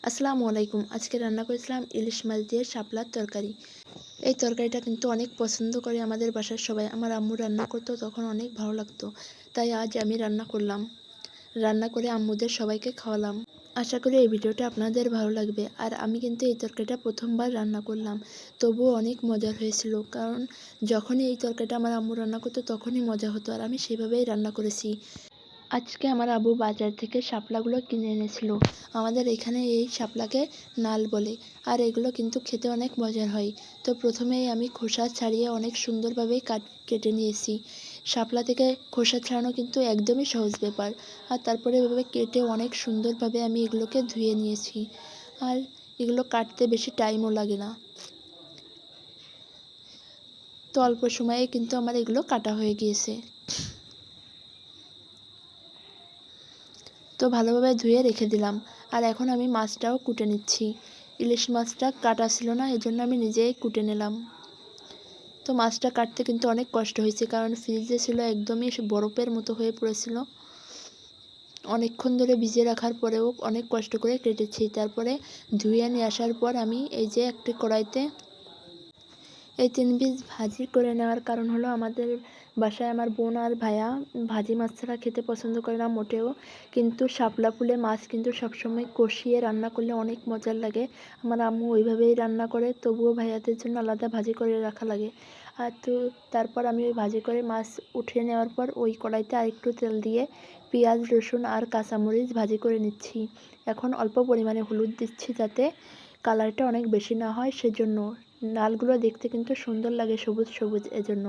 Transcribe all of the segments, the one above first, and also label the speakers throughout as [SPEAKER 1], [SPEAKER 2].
[SPEAKER 1] আসসালামু আলাইকুম। আজকে রান্না করেছিলাম ইলিশ মাছ দিয়ে শাপলার তরকারি। এই তরকারিটা কিন্তু অনেক পছন্দ করে আমাদের বাসার সবাই। আমার আম্মু রান্না করতো তখন অনেক ভালো লাগতো। তাই আজ আমি রান্না করলাম। রান্না করে আম্মুদের সবাইকে খাওয়ালাম। আশা করি এই ভিডিওটা আপনাদের ভালো লাগবে। আর আমি কিন্তু এই তরকারিটা প্রথমবার রান্না করলাম। তবুও অনেক মজার হয়েছিল। কারণ যখনই এই তরকারিটা আমার আম্মু রান্না করতো তখনই মজা হতো। আর আমি সেভাবেই রান্না করেছি। আজকে আমার আব্বু বাজার থেকে শাপলাগুলো কিনে এনেছিল। আমাদের এখানে এই শাপলাকে নাল বলে। আর এগুলো কিন্তু খেতে অনেক মজার হয়। তো প্রথমেই আমি খোসা ছাড়িয়ে অনেক সুন্দরভাবে কেটে নিয়েছি। শাপলা থেকে খোসা ছাড়ানো কিন্তু একদমই সহজ ব্যাপার। আর তারপরে এভাবে কেটে অনেক সুন্দরভাবে আমি এগুলোকে ধুয়ে নিয়েছি। আর এগুলো কাটতে বেশি টাইমও লাগে না। তো অল্প সময়ে কিন্তু আমার এগুলো কাটা হয়ে গিয়েছে। তো ভালোভাবে ধুয়ে রেখে দিলাম। আর এখন আমি মাছটাও কুটে নিচ্ছি। ইলিশ মাছটা কাটা ছিল না, এজন্য আমি নিজেই কুটে নিলাম। তো মাছটা কাটতে কিন্তু অনেক কষ্ট হয়েছে, কারণ ফ্রিজে ছিল, একদমই বরফের মতো হয়ে পড়েছিল। অনেকক্ষণ ধরে ভিজিয়ে রাখার পরেও অনেক কষ্ট করে কেটেছি। তারপরে ধুয়ে নিয়ে আসার পর আমি এই যে একটি কড়াইতে এই 3 পিস ভাজি করে নেওয়ার কারণ হলো আমাদের বাসায় আমার বোন আর ভাইয়া ভাজি মাছ ছাড়া খেতে পছন্দ করে না মোটেও। কিন্তু শাপলা ফুলে মাছ কিন্তু সবসময় কষিয়ে রান্না করলে অনেক মজার লাগে। আমার আম্মু ওইভাবেই রান্না করে, তবুও ভাইয়াদের জন্য আলাদা ভাজি করে রাখা লাগে। আর তো তারপর আমি ওই ভাজি করে মাছ উঠিয়ে নেওয়ার পর ওই কড়াইতে আরেকটু তেল দিয়ে পেঁয়াজ, রসুন আর কাঁচামরিচ ভাজি করে নিচ্ছি। এখন অল্প পরিমাণে হলুদ দিচ্ছি যাতে কালারটা অনেক বেশি না হয়, সেজন্য। নালগুলো দেখতে কিন্তু সুন্দর লাগে সবুজ সবুজ, এজন্য।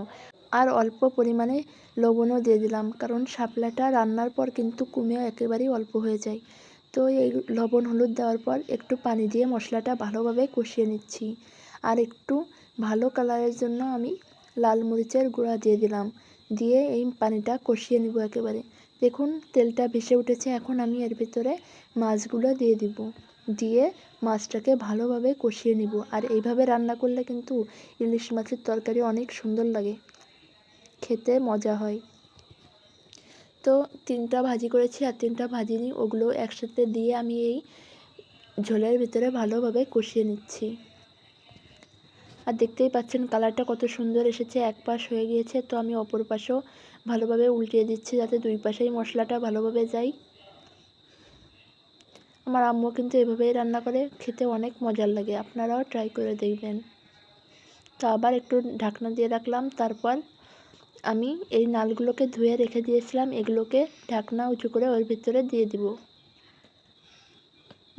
[SPEAKER 1] আর অল্প পরিমাণে লবণও দিয়ে দিলাম, কারণ শাপলাটা রান্নার পর কিন্তু কমেও একেবারেই অল্প হয়ে যায়। তো এই লবণ হলুদ দেওয়ার পর একটু পানি দিয়ে মশলাটা ভালোভাবে কষিয়ে নিচ্ছি। আর একটু ভালো কালারের জন্য আমি লাল মরিচের গুঁড়া দিয়ে দিলাম। দিয়ে এই পানিটা কষিয়ে নিব একেবারে। দেখুন তেলটা ভেসে উঠেছে। এখন আমি এর ভিতরে মাছগুলো দিয়ে দিব। দিয়ে মাছটাকে ভালোভাবে কষিয়ে নিব। আর এইভাবে রান্না করলে কিন্তু ইলিশ মাছের তরকারি অনেক সুন্দর লাগে, খেতে মজা হয়। তো 3টা ভাজি করেছি আর 3টা ভাজিনি, ওগুলো একসাথে দিয়ে আমি এই ঝোলের ভিতরে ভালোভাবে কষিয়ে নিচ্ছি। আর দেখতেই পাচ্ছেন কালারটা কত সুন্দর এসেছে। এক পাশ হয়ে গিয়েছে, তো আমি অপর পাশেও ভালোভাবে উল্টিয়ে দিচ্ছি যাতে দুই পাশেই মশলাটা ভালোভাবে যায়। আমার আম্মু কিন্তু এভাবেই রান্না করে, খেতে অনেক মজার লাগে। আপনারাও ট্রাই করে দেখবেন। তো আবার একটু ঢাকনা দিয়ে রাখলাম। তারপর আমি এই নালগুলোকে ধুয়ে রেখে দিয়েছিলাম, এগুলোকে ঢাকনা উঁচু করে ওর ভিতরে দিয়ে দিব।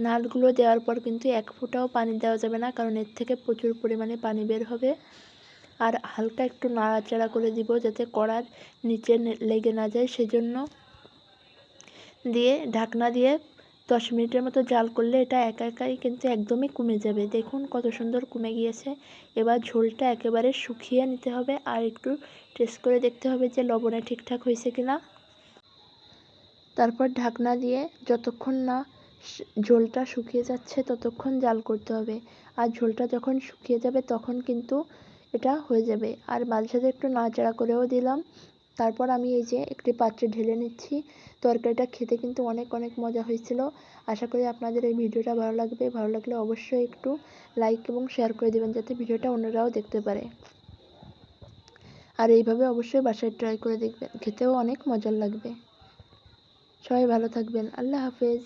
[SPEAKER 1] নালগুলো দেওয়ার পর কিন্তু এক ফোঁটাও পানি দেওয়া যাবে না, কারণ এর থেকে প্রচুর পরিমাণে পানি বের হবে। আর হালকা একটু নাড়াচাড়া করে দিব যাতে কড়ার নিচে লেগে না যায়, সেজন্য। দিয়ে ঢাকনা দিয়ে 10 মিনিটের মতো জাল করলে এটা একা একাই কিন্তু একদমই কমে যাবে। দেখুন কত সুন্দর কমে গিয়েছে। এবার ঝোলটা একেবারে শুকিয়ে নিতে হবে। আর একটু টেস্ট করে দেখতে হবে যে লবণে ঠিকঠাক হয়েছে কিনা। তারপর ঢাকনা দিয়ে যতক্ষণ না ঝোলটা শুকিয়ে যাচ্ছে ততক্ষণ জাল করতে হবে। আর ঝোলটা যখন শুকিয়ে যাবে তখন কিন্তু এটা হয়ে যাবে। আর মাঝে সাঝে একটু নাড়াচাড়া করেও দিলাম। তারপর আমি এই যে একটি পাত্রে ঢেলে নিচ্ছি। তরকারিটা খেতে কিন্তু অনেক অনেক মজা হয়েছিল। আশা করি আপনাদের এই ভিডিওটা ভালো লাগবে। ভালো লাগলে অবশ্যই একটু লাইক এবং শেয়ার করে দেবেন যাতে ভিডিওটা অন্যরাও দেখতে পারে। আর এইভাবে অবশ্যই বাসায় ট্রাই করে দেখবেন, খেতেও অনেক মজার লাগবে। সবাই ভালো থাকবেন। আল্লাহ হাফেজ।